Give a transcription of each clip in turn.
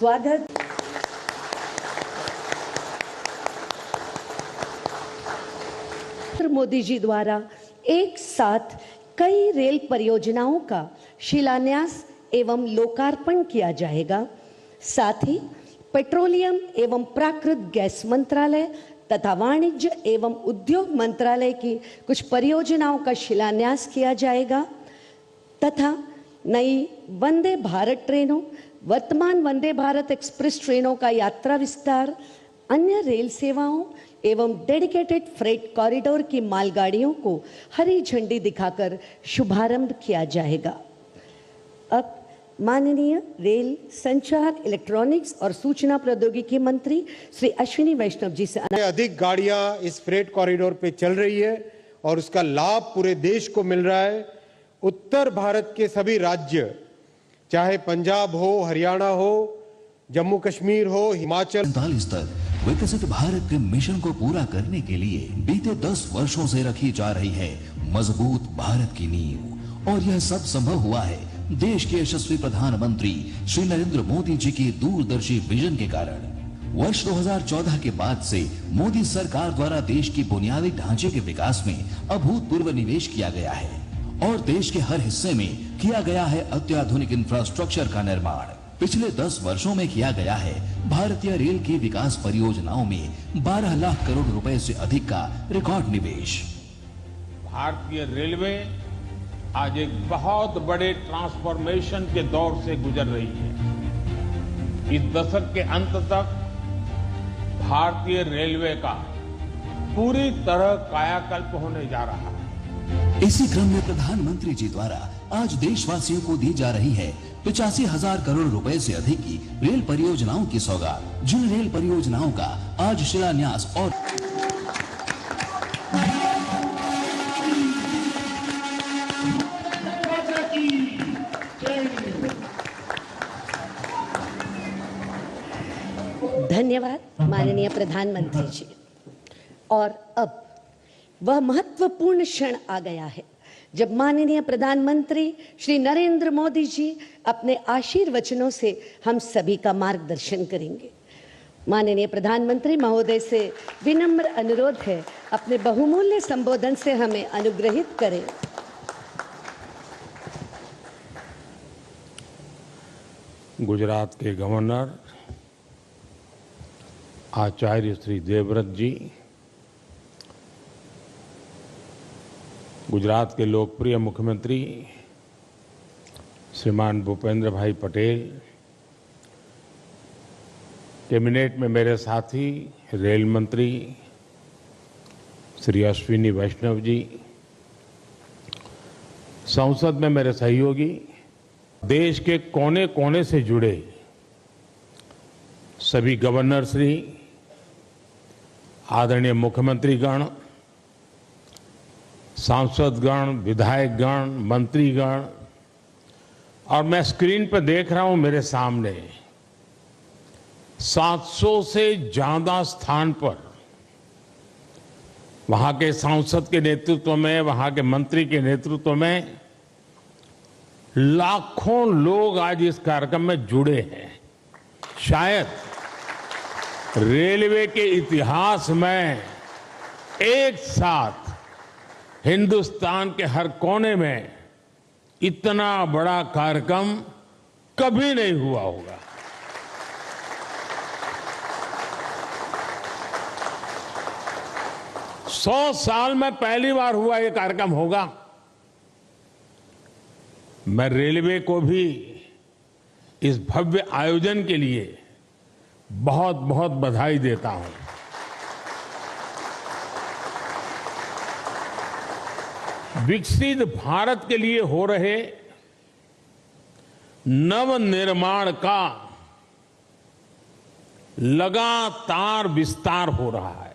स्वागत। मोदी जी द्वारा एक साथ कई रेल परियोजनाओं का शिलान्यास एवं लोकार्पण किया जाएगा। साथ ही पेट्रोलियम एवं प्राकृतिक गैस मंत्रालय तथा वाणिज्य एवं उद्योग मंत्रालय की कुछ परियोजनाओं का शिलान्यास किया जाएगा तथा नई वंदे भारत ट्रेनों, वर्तमान वंदे भारत एक्सप्रेस ट्रेनों का यात्रा विस्तार, अन्य रेल सेवाओं एवं डेडिकेटेड फ्रेट कॉरिडोर की मालगाड़ियों को हरी झंडी दिखाकर शुभारंभ किया जाएगा। अब माननीय रेल, संचार, इलेक्ट्रॉनिक्स और सूचना प्रौद्योगिकी मंत्री श्री अश्विनी वैष्णव जी से अधिक गाड़ियां इस फ्रेट कॉरिडोर पे चल रही है और उसका लाभ पूरे देश को मिल रहा है। उत्तर भारत के सभी राज्य, चाहे पंजाब हो, हरियाणा हो, जम्मू कश्मीर हो, हिमाचल 47 तक विकसित भारत के मिशन को पूरा करने के लिए बीते 10 वर्षों से रखी जा रही है मजबूत भारत की नींव, और यह सब संभव हुआ है देश के यशस्वी प्रधानमंत्री श्री नरेंद्र मोदी जी की दूरदर्शी विजन के कारण। वर्ष 2014 के बाद से मोदी सरकार द्वारा देश की बुनियादी ढांचे के विकास में अभूतपूर्व निवेश किया गया है और देश के हर हिस्से में किया गया है अत्याधुनिक इंफ्रास्ट्रक्चर का निर्माण। पिछले 10 वर्षों में किया गया है भारतीय रेल की विकास परियोजनाओं में 12 लाख करोड़ रुपए से अधिक का रिकॉर्ड निवेश। भारतीय रेलवे आज एक बहुत बड़े ट्रांसफॉर्मेशन के दौर से गुजर रही है। इस दशक के अंत तक भारतीय रेलवे का पूरी तरह कायाकल्प होने जा रहा है। इसी क्रम में प्रधानमंत्री जी द्वारा आज देशवासियों को दी जा रही है 85,000 करोड़ रुपए से अधिक की रेल परियोजनाओं की सौगात, जिन रेल परियोजनाओं का आज शिलान्यास और धन्यवाद माननीय प्रधानमंत्री जी। और अब वह महत्वपूर्ण क्षण आ गया है जब माननीय प्रधानमंत्री श्री नरेंद्र मोदी जी अपने आशीर्वचनों से हम सभी का मार्गदर्शन करेंगे। माननीय प्रधानमंत्री महोदय से विनम्र अनुरोध है, अपने बहुमूल्य संबोधन से हमें अनुग्रहित करें। गुजरात के गवर्नर आचार्य श्री देवव्रत जी, गुजरात के लोकप्रिय मुख्यमंत्री श्रीमान भूपेंद्र भाई पटेल, कैबिनेट में मेरे साथी रेल मंत्री श्री अश्विनी वैष्णव जी, संसद में मेरे सहयोगी, देश के कोने कोने से जुड़े सभी गवर्नर श्री, आदरणीय मुख्यमंत्रीगण, सांसदगण, विधायकगण, मंत्रीगण, और मैं स्क्रीन पर देख रहा हूं मेरे सामने 700 से ज्यादा स्थान पर वहां के सांसद के नेतृत्व में, वहां के मंत्री के नेतृत्व में लाखों लोग आज इस कार्यक्रम में जुड़े हैं। शायद रेलवे के इतिहास में एक साथ हिंदुस्तान के हर कोने में इतना बड़ा कार्यक्रम कभी नहीं हुआ होगा। सौ साल में पहली बार हुआ ये कार्यक्रम होगा। मैं रेलवे को भी इस भव्य आयोजन के लिए बहुत बहुत बधाई देता हूं। विकसित भारत के लिए हो रहे नवनिर्माण का लगातार विस्तार हो रहा है।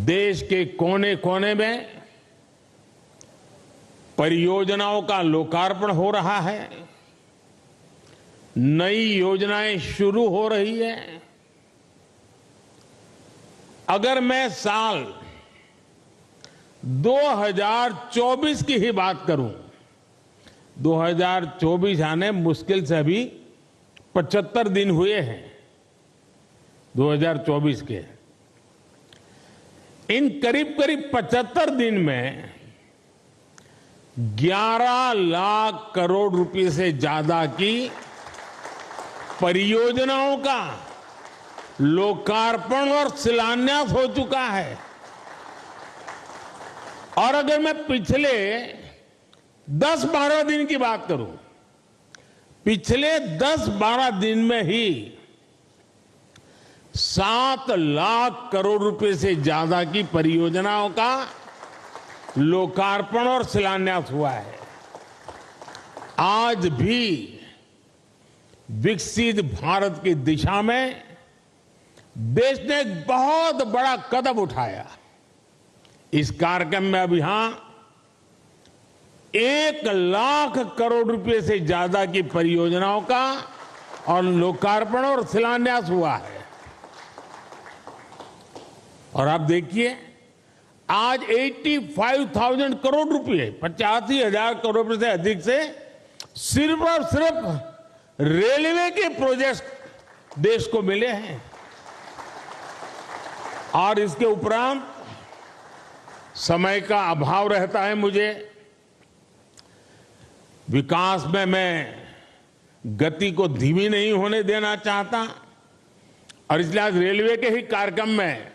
देश के कोने कोने में परियोजनाओं का लोकार्पण हो रहा है, नई योजनाएं शुरू हो रही है। अगर मैं साल 2024 की ही बात करूं, 2024 आने मुश्किल से अभी 75 दिन हुए हैं 2024 के। इन करीब करीब 75 दिन में 11 लाख करोड़ रुपए से ज्यादा की परियोजनाओं का लोकार्पण और शिलान्यास हो चुका है। और अगर मैं पिछले 10-12 दिन की बात करूं, पिछले 10-12 दिन में ही 7 लाख करोड़ रुपए से ज्यादा की परियोजनाओं का लोकार्पण और शिलान्यास हुआ है। आज भी विकसित भारत की दिशा में देश ने एक बहुत बड़ा कदम उठाया। इस कार्यक्रम में अब यहां 1 लाख करोड़ रुपए से ज्यादा की परियोजनाओं का और लोकार्पण और शिलान्यास हुआ है। और आप देखिए, आज 85,000 करोड़ रुपए, 85,000 करोड़ रुपए से अधिक से सिर्फ और सिर्फ रेलवे के प्रोजेक्ट देश को मिले हैं। और इसके उपरांत समय का अभाव रहता है मुझे, विकास में मैं गति को धीमी नहीं होने देना चाहता, और इसलिए आज रेलवे के ही कार्यक्रम में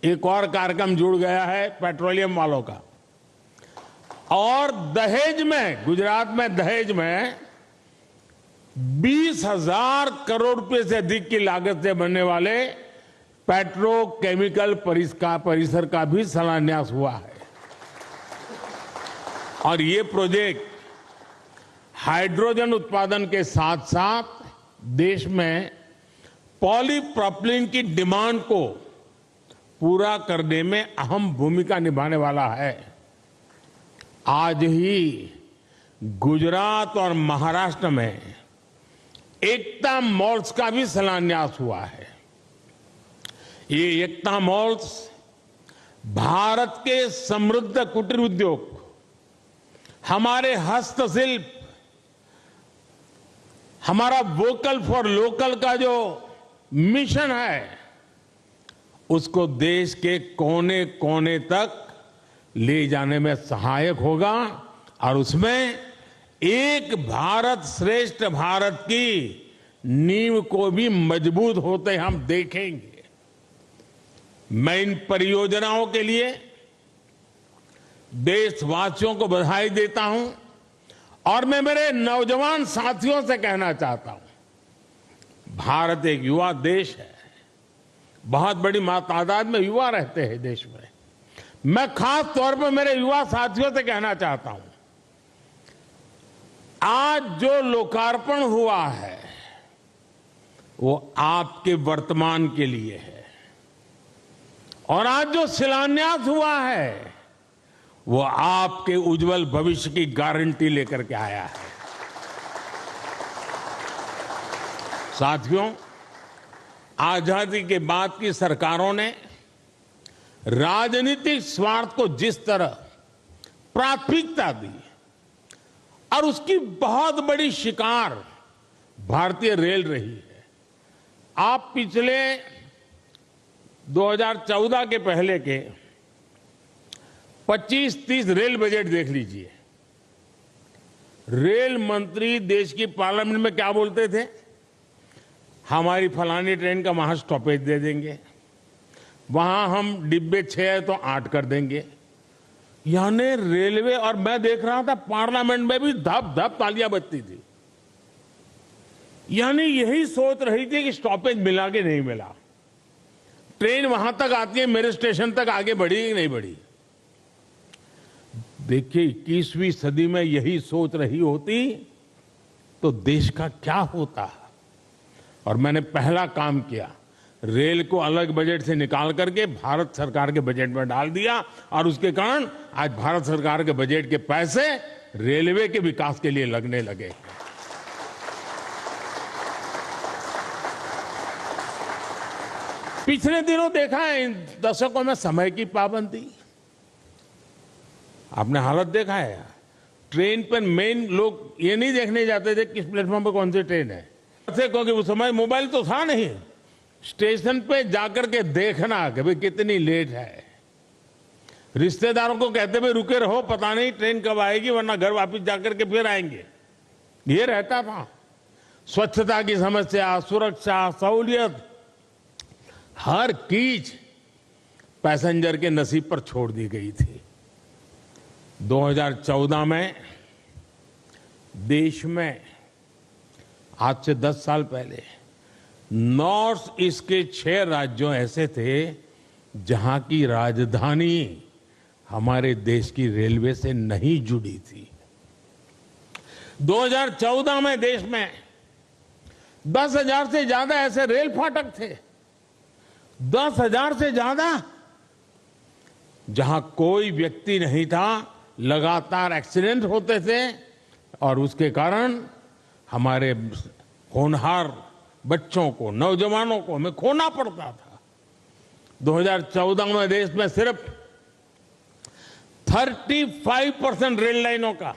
एक और कार्यक्रम जुड़ गया है पेट्रोलियम वालों का। और दहेज में, गुजरात में दहेज में 20,000 करोड़ रुपए से अधिक की लागत से बनने वाले पेट्रोकेमिकल परिसर का भी शिलान्यास हुआ है। और ये प्रोजेक्ट हाइड्रोजन उत्पादन के साथ साथ देश में पॉलीप्रोपिलीन की डिमांड को पूरा करने में अहम भूमिका निभाने वाला है। आज ही गुजरात और महाराष्ट्र में एकता मॉल्स का भी शिलान्यास हुआ है। ये एकता मॉल्स भारत के समृद्ध कुटीर उद्योग, हमारे हस्तशिल्प, हमारा वोकल फॉर लोकल का जो मिशन है, उसको देश के कोने कोने तक ले जाने में सहायक होगा। और उसमें एक भारत श्रेष्ठ भारत की नींव को भी मजबूत होते हम देखेंगे। मैं इन परियोजनाओं के लिए देशवासियों को बधाई देता हूं, और मैं मेरे नौजवान साथियों से कहना चाहता हूं, भारत एक युवा देश है, बहुत बड़ी तादाद में युवा रहते हैं देश में। मैं खास तौर पर मेरे युवा साथियों से कहना चाहता हूं, आज जो लोकार्पण हुआ है वो आपके वर्तमान के लिए है, और आज जो शिलान्यास हुआ है वो आपके उज्जवल भविष्य की गारंटी लेकर के आया है। साथियों, आजादी के बाद की सरकारों ने राजनीतिक स्वार्थ को जिस तरह प्राथमिकता दी, और उसकी बहुत बड़ी शिकार भारतीय रेल रही है। आप पिछले 2014 के पहले के 25-30 रेल बजट देख लीजिए। रेल मंत्री देश की पार्लियामेंट में क्या बोलते थे? हमारी फलानी ट्रेन का वहां स्टॉपेज दे देंगे, वहां हम डिब्बे 6 है तो 8 कर देंगे। यानी रेलवे, और मैं देख रहा था पार्लियामेंट में भी धप धप तालियां बजती थी। यानी यही सोच रही थी कि स्टॉपेज मिला कि नहीं मिला, ट्रेन वहां तक आती है, मेरे स्टेशन तक आगे बढ़ी कि नहीं बढ़ी। देखिए, 21वीं सदी में यही सोच रही होती तो देश का क्या होता। और मैंने पहला काम किया, रेल को अलग बजट से निकाल करके भारत सरकार के बजट में डाल दिया, और उसके कारण आज भारत सरकार के बजट के पैसे रेलवे के विकास के लिए लगने लगे। पिछले दिनों देखा है इन दशकों में समय की पाबंदी, आपने हालत देखा है। ट्रेन पर मेन लोग ये नहीं देखने जाते थे किस प्लेटफॉर्म पर कौन सी ट्रेन है, से, क्योंकि उस समय मोबाइल तो था नहीं, स्टेशन पे जाकर के देखना कि भाई कितनी लेट है। रिश्तेदारों को कहते भाई रुके रहो, पता नहीं ट्रेन कब आएगी, वरना घर वापस जाकर के फिर आएंगे। ये रहता था। स्वच्छता की समस्या, सुरक्षा, सहूलियत, हर चीज पैसेंजर के नसीब पर छोड़ दी गई थी। 2014 में देश में, आज से 10 साल पहले, नॉर्थ ईस्ट के 6 राज्यों ऐसे थे जहां की राजधानी हमारे देश की रेलवे से नहीं जुड़ी थी। 2014 में देश में 10,000 से ज्यादा ऐसे रेल फाटक थे, 10,000 से ज्यादा, जहां कोई व्यक्ति नहीं था, लगातार एक्सीडेंट होते थे और उसके कारण हमारे होनहार बच्चों को, नौजवानों को हमें खोना पड़ता था। 2014 में देश में सिर्फ 35% रेल लाइनों का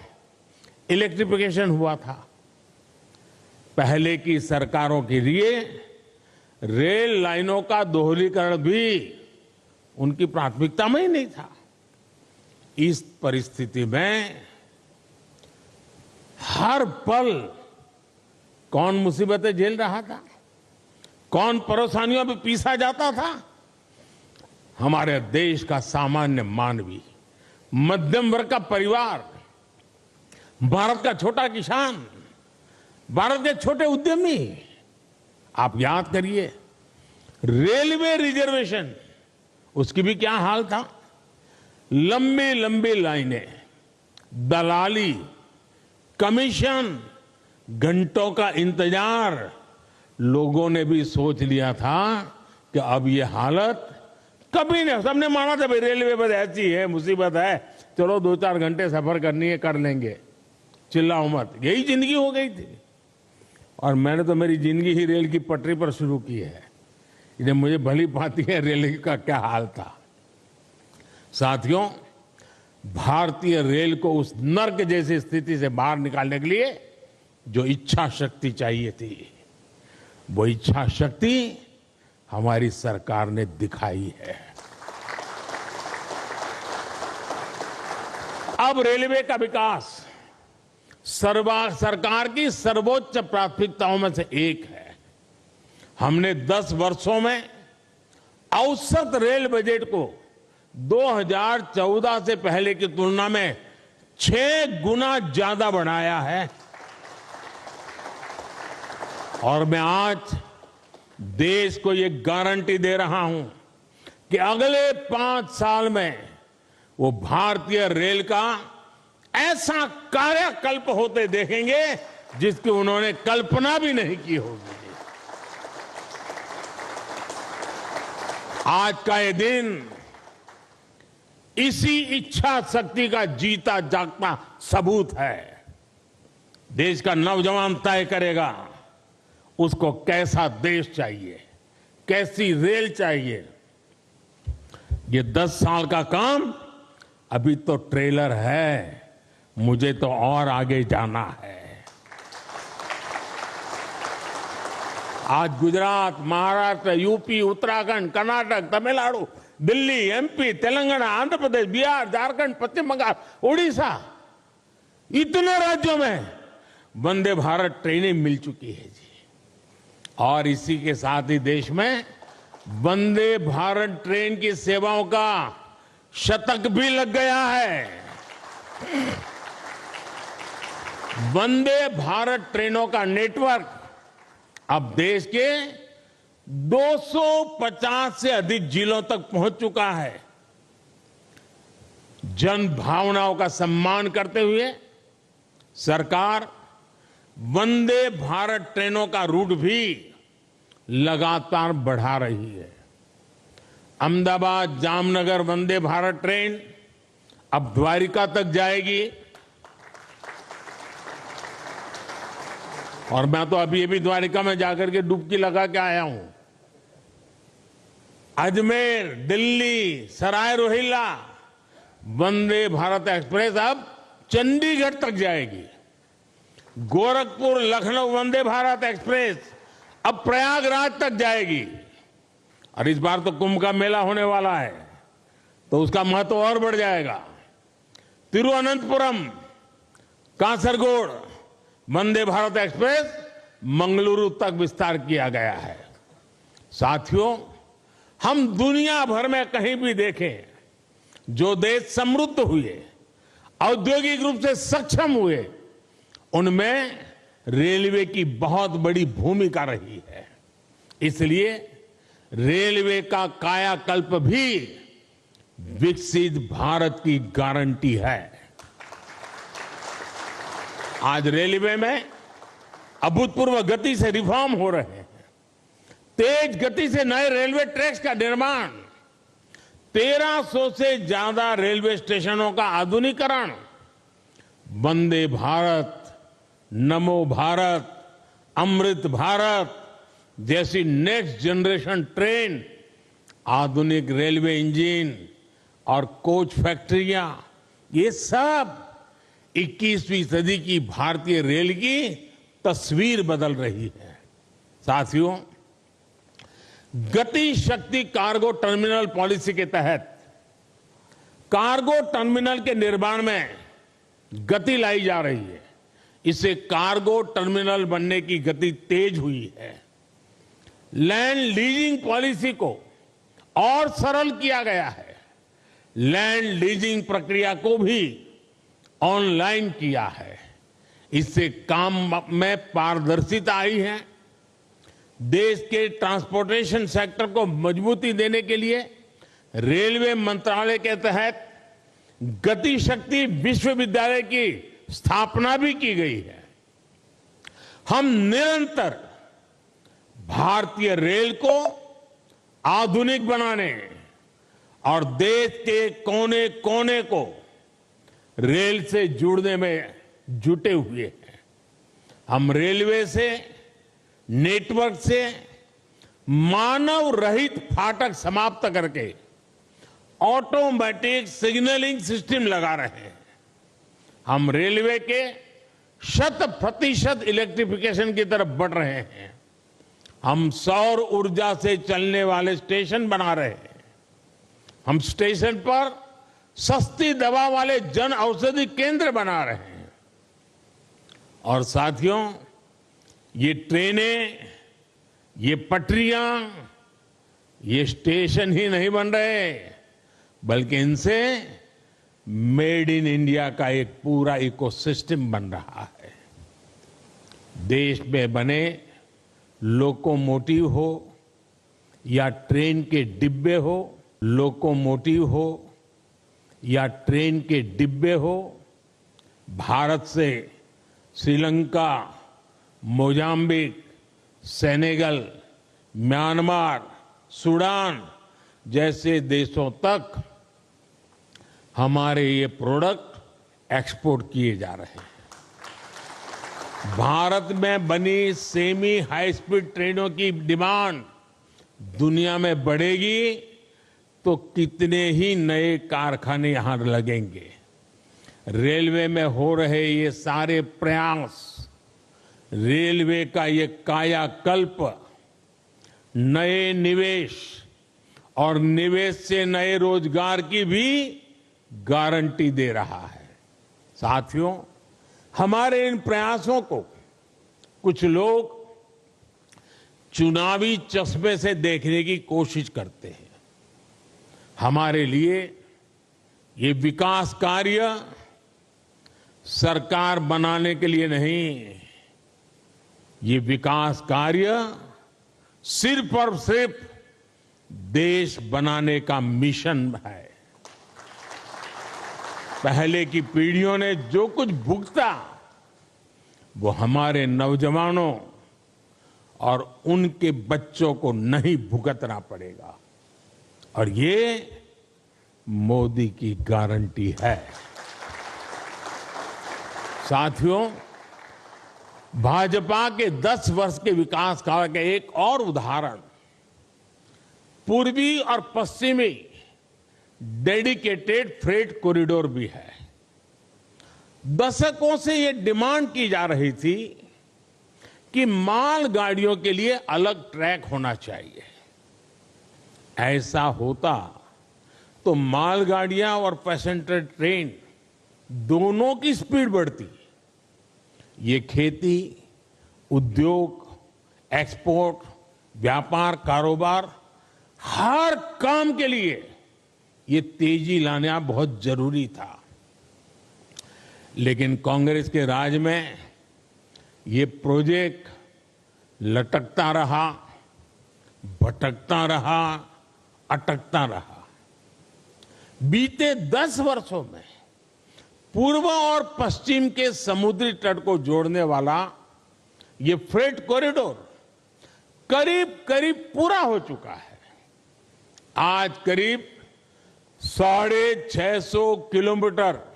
इलेक्ट्रिफिकेशन हुआ था। पहले की सरकारों के लिए रेल लाइनों का दोहरीकरण भी उनकी प्राथमिकता में ही नहीं था। इस परिस्थिति में हर पल कौन मुसीबतें झेल रहा था, कौन परेशानियों में पीसा जाता था? हमारे देश का सामान्य मानवी, मध्यम वर्ग का परिवार, भारत का छोटा किसान, भारत के छोटे उद्यमी। आप याद करिए, रेलवे रिजर्वेशन, उसकी भी क्या हाल था। लंबी लंबी लाइनें, दलाली, कमीशन, घंटों का इंतजार। लोगों ने भी सोच लिया था कि अब ये हालत कभी नहीं। सबने माना था भाई रेलवे बस ऐसी है, मुसीबत है, चलो 2-4 घंटे सफर करनी है, कर लेंगे, चिल्लाओ मत। यही जिंदगी हो गई थी। और मैंने तो मेरी जिंदगी ही रेल की पटरी पर शुरू की है, इसलिए मुझे भली भांति है रेल का क्या हाल था। साथियों, भारतीय रेल को उस नर्क जैसी स्थिति से बाहर निकालने के लिए जो इच्छा शक्ति चाहिए थी, वो इच्छा शक्ति हमारी सरकार ने दिखाई है। अब रेलवे का विकास सरकार की सर्वोच्च प्राथमिकताओं में से एक है। हमने 10 वर्षों में औसत रेल बजट को 2014 से पहले की तुलना में 6 गुना ज्यादा बढ़ाया है। और मैं आज देश को ये गारंटी दे रहा हूं कि अगले 5 साल में वो भारतीय रेल का ऐसा कार्यकल्प होते देखेंगे जिसकी उन्होंने कल्पना भी नहीं की होगी। आज का ये दिन इसी इच्छा शक्ति का जीता जागता सबूत है। देश का नौजवान तय करेगा उसको कैसा देश चाहिए, कैसी रेल चाहिए। ये 10 साल का काम अभी तो ट्रेलर है, मुझे तो और आगे जाना है। आज गुजरात, महाराष्ट्र, यूपी, उत्तराखंड, कर्नाटक, तमिलनाडु, दिल्ली, एमपी, तेलंगाना, आंध्र प्रदेश, बिहार, झारखंड, पश्चिम बंगाल, उड़ीसा, इतने राज्यों में वंदे भारत ट्रेनें मिल चुकी है जी। और इसी के साथ ही देश में वंदे भारत ट्रेन की सेवाओं का शतक भी लग गया है। वंदे भारत ट्रेनों का नेटवर्क अब देश के 250 से अधिक जिलों तक पहुंच चुका है। जन भावनाओं का सम्मान करते हुए सरकार वंदे भारत ट्रेनों का रूट भी लगातार बढ़ा रही है। अहमदाबाद जामनगर वंदे भारत ट्रेन अब द्वारिका तक जाएगी। और मैं तो अभी द्वारिका में जाकर के डुबकी लगा के आया हूं। अजमेर, दिल्ली, सराय रोहिल्ला वंदे भारत एक्सप्रेस अब चंडीगढ़ तक जाएगी। गोरखपुर लखनऊ वंदे भारत एक्सप्रेस अब प्रयागराज तक जाएगी। और इस बार तो कुंभ का मेला होने वाला है, तो उसका महत्व और बढ़ जाएगा। तिरुवनंतपुरम कासरगोड वंदे भारत एक्सप्रेस मंगलुरु तक विस्तार किया गया है। साथियों, हम दुनिया भर में कहीं भी देखें, जो देश समृद्ध हुए, औद्योगिक रूप से सक्षम हुए, उनमें रेलवे की बहुत बड़ी भूमिका रही है। इसलिए रेलवे का कायाकल्प भी विकसित भारत की गारंटी है। आज रेलवे में अभूतपूर्व गति से रिफॉर्म हो रहे हैं। तेज गति से नए रेलवे ट्रैक्स का निर्माण, 1300 से ज्यादा रेलवे स्टेशनों का आधुनिकीकरण, वंदे भारत, नमो भारत, अमृत भारत जैसी नेक्स्ट जनरेशन ट्रेन, आधुनिक रेलवे इंजन और कोच फैक्ट्रियां, ये सब 21वीं सदी की भारतीय रेल की तस्वीर बदल रही है। साथियों, गति शक्ति कार्गो टर्मिनल पॉलिसी के तहत कार्गो टर्मिनल के निर्माण में गति लाई जा रही है। इससे कार्गो टर्मिनल बनने की गति तेज हुई है। लैंड लीजिंग पॉलिसी को और सरल किया गया है। लैंड लीजिंग प्रक्रिया को भी ऑनलाइन किया है। इससे काम में पारदर्शिता आई है। देश के ट्रांसपोर्टेशन सेक्टर को मजबूती देने के लिए रेलवे मंत्रालय के तहत गति शक्ति विश्वविद्यालय की स्थापना भी की गई है। हम निरंतर भारतीय रेल को आधुनिक बनाने और देश के कोने कोने को रेल से जोड़ने में जुटे हुए हैं। हम रेलवे से, नेटवर्क से मानव रहित फाटक समाप्त करके ऑटोमेटिक सिग्नलिंग सिस्टम लगा रहे हैं। हम रेलवे के 100% इलेक्ट्रिफिकेशन की तरफ बढ़ रहे हैं। हम सौर ऊर्जा से चलने वाले स्टेशन बना रहे हैं। हम स्टेशन पर सस्ती दवा वाले जन औषधि केंद्र बना रहे हैं। और साथियों, ये ट्रेनें, ये पटरियां, ये स्टेशन ही नहीं बन रहे, बल्कि इनसे मेड इन इंडिया का एक पूरा इकोसिस्टम बन रहा है। देश में बने लोकोमोटिव हो या ट्रेन के डिब्बे हो, लोकोमोटिव हो या ट्रेन के डिब्बे हो, भारत से Sri Lanka, Mozambique, Senegal, Myanmar, Sudan जैसे देशों तक हमारे ये प्रोडक्ट एक्सपोर्ट किए जा रहे हैं। भारत में बनी सेमी हाई स्पीड ट्रेनों की डिमांड दुनिया में बढ़ेगी तो कितने ही नए कारखाने यहां लगेंगे। रेलवे में हो रहे ये सारे प्रयास, रेलवे का ये कायाकल्प नए निवेश और निवेश से नए रोजगार की भी गारंटी दे रहा है। साथियों, हमारे इन प्रयासों को कुछ लोग चुनावी चश्मे से देखने की कोशिश करते हैं। हमारे लिए ये विकास कार्य सरकार बनाने के लिए नहीं, ये विकास कार्य सिर्फ और सिर्फ देश बनाने का मिशन है। पहले की पीढ़ियों ने जो कुछ भुगता वो हमारे नौजवानों और उनके बच्चों को नहीं भुगतना पड़ेगा, और ये मोदी की गारंटी है। साथियों, भाजपा के 10 वर्ष के विकास काल का एक और उदाहरण पूर्वी और पश्चिमी डेडिकेटेड फ्रेट कॉरिडोर भी है। दशकों से ये डिमांड की जा रही थी कि मालगाड़ियों के लिए अलग ट्रैक होना चाहिए। ऐसा होता तो मालगाड़ियां और पैसेंजर ट्रेन दोनों की स्पीड बढ़ती। ये खेती, उद्योग, एक्सपोर्ट, व्यापार, कारोबार, हर काम के लिए ये तेजी लाना बहुत जरूरी था। लेकिन कांग्रेस के राज में ये प्रोजेक्ट लटकता रहा, भटकता रहा, अटकता रहा। बीते 10 वर्षों में पूर्व और पश्चिम के समुद्री तट को जोड़ने वाला ये फ्रेट कॉरिडोर करीब करीब पूरा हो चुका है। आज करीब 650 किलोमीटर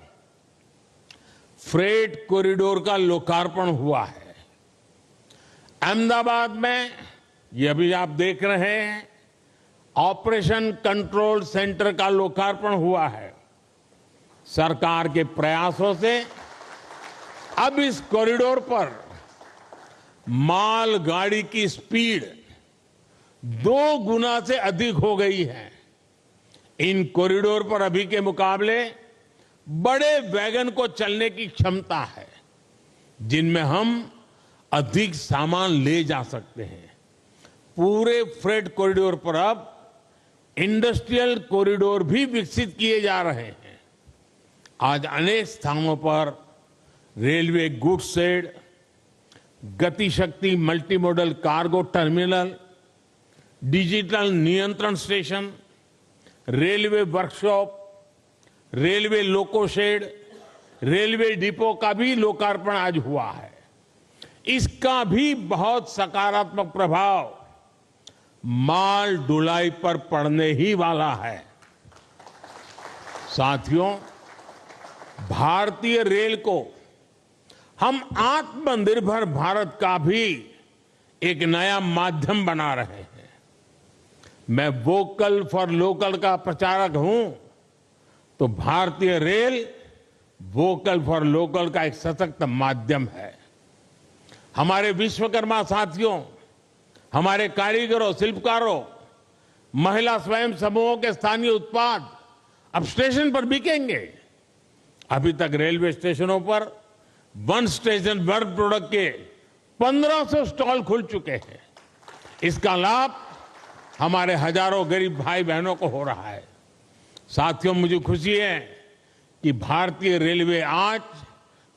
फ्रेट कॉरिडोर का लोकार्पण हुआ है। अहमदाबाद में ये अभी आप देख रहे हैं ऑपरेशन कंट्रोल सेंटर का लोकार्पण हुआ है। सरकार के प्रयासों से अब इस कॉरिडोर पर मालगाड़ी की स्पीड 2 गुना से अधिक हो गई है। इन कॉरिडोर पर अभी के मुकाबले बड़े वैगन को चलने की क्षमता है, जिनमें हम अधिक सामान ले जा सकते हैं। पूरे फ्रेट कॉरिडोर पर अब इंडस्ट्रियल कॉरिडोर भी विकसित किए जा रहे हैं। आज अनेक स्थानों पर railway goods shed, Gatishakti multi modal cargo terminal, digital नियंत्रण station, railway workshop, railway loco shed, railway depot का भी लोकार्पण आज हुआ है। इसका भी बहुत सकारात्मक प्रभाव माल ढुलाई पर पड़ने ही वाला है। साथियों, भारतीय रेल को हम आत्मनिर्भर भारत का भी एक नया माध्यम बना रहे हैं। मैं वोकल फॉर लोकल का प्रचारक हूं, तो भारतीय रेल वोकल फॉर लोकल का एक सशक्त माध्यम है। हमारे विश्वकर्मा साथियों, हमारे कारीगरों, शिल्पकारों, महिला स्वयं समूहों के स्थानीय उत्पाद अब स्टेशन पर बिकेंगे। अभी तक रेलवे स्टेशनों पर वन स्टेशन वन प्रोडक्ट के 1500 स्टॉल खुल चुके हैं। इसका लाभ हमारे हजारों गरीब भाई बहनों को हो रहा है। साथियों, मुझे खुशी है कि भारतीय रेलवे आज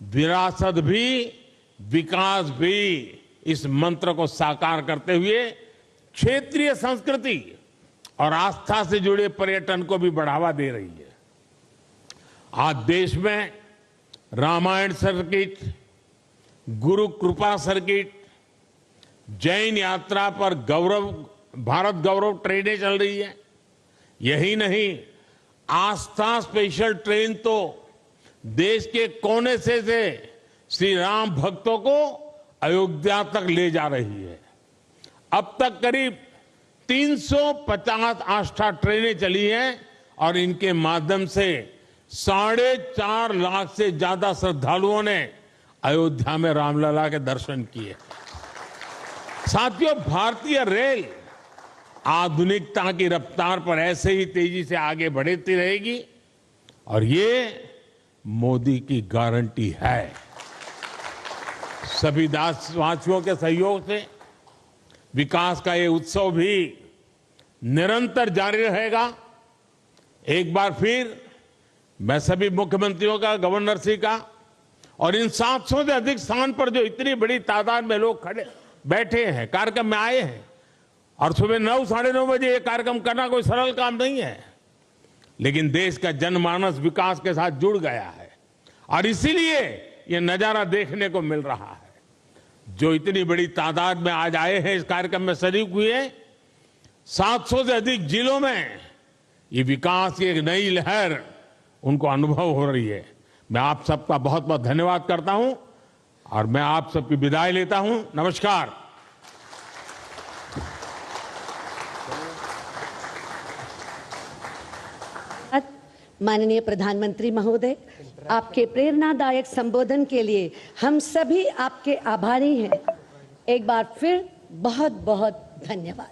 विरासत भी विकास भी इस मंत्र को साकार करते हुए क्षेत्रीय संस्कृति और आस्था से जुड़े पर्यटन को भी बढ़ावा दे रही है। आज देश में रामायण सर्किट, गुरु कृपा सर्किट, जैन यात्रा पर भारत गौरव ट्रेनें चल रही है। यही नहीं, आस्था स्पेशल ट्रेन तो देश के कोने से श्री राम भक्तों को अयोध्या तक ले जा रही है। अब तक करीब 350 आस्था ट्रेनें चली हैं और इनके माध्यम से 4.5 लाख से ज्यादा श्रद्धालुओं ने अयोध्या में रामलला के दर्शन किए। साथियों, भारतीय रेल आधुनिकता की रफ्तार पर ऐसे ही तेजी से आगे बढ़ती रहेगी और ये मोदी की गारंटी है। सभी देशवासियों के सहयोग से विकास का ये उत्सव भी निरंतर जारी रहेगा। एक बार फिर मैं सभी मुख्यमंत्रियों का, गवर्नर जी का और इन 700 से अधिक स्थान पर जो इतनी बड़ी तादाद में लोग खड़े बैठे हैं, कार्यक्रम में आए हैं, और सुबह 9, साढ़े 9 बजे ये कार्यक्रम करना कोई सरल काम नहीं है, लेकिन देश का जनमानस विकास के साथ जुड़ गया है और इसीलिए ये नजारा देखने को मिल रहा है। जो इतनी बड़ी तादाद में आज आए हैं, इस कार्यक्रम में शरीक हुए, 700 से अधिक जिलों में ये विकास की एक नई लहर उनको अनुभव हो रही है। मैं आप सबका बहुत बहुत धन्यवाद करता हूं और मैं आप सबकी विदाई लेता हूं। नमस्कार। माननीय प्रधानमंत्री महोदय, आपके प्रेरणादायक संबोधन के लिए हम सभी आपके आभारी हैं। एक बार फिर बहुत बहुत धन्यवाद।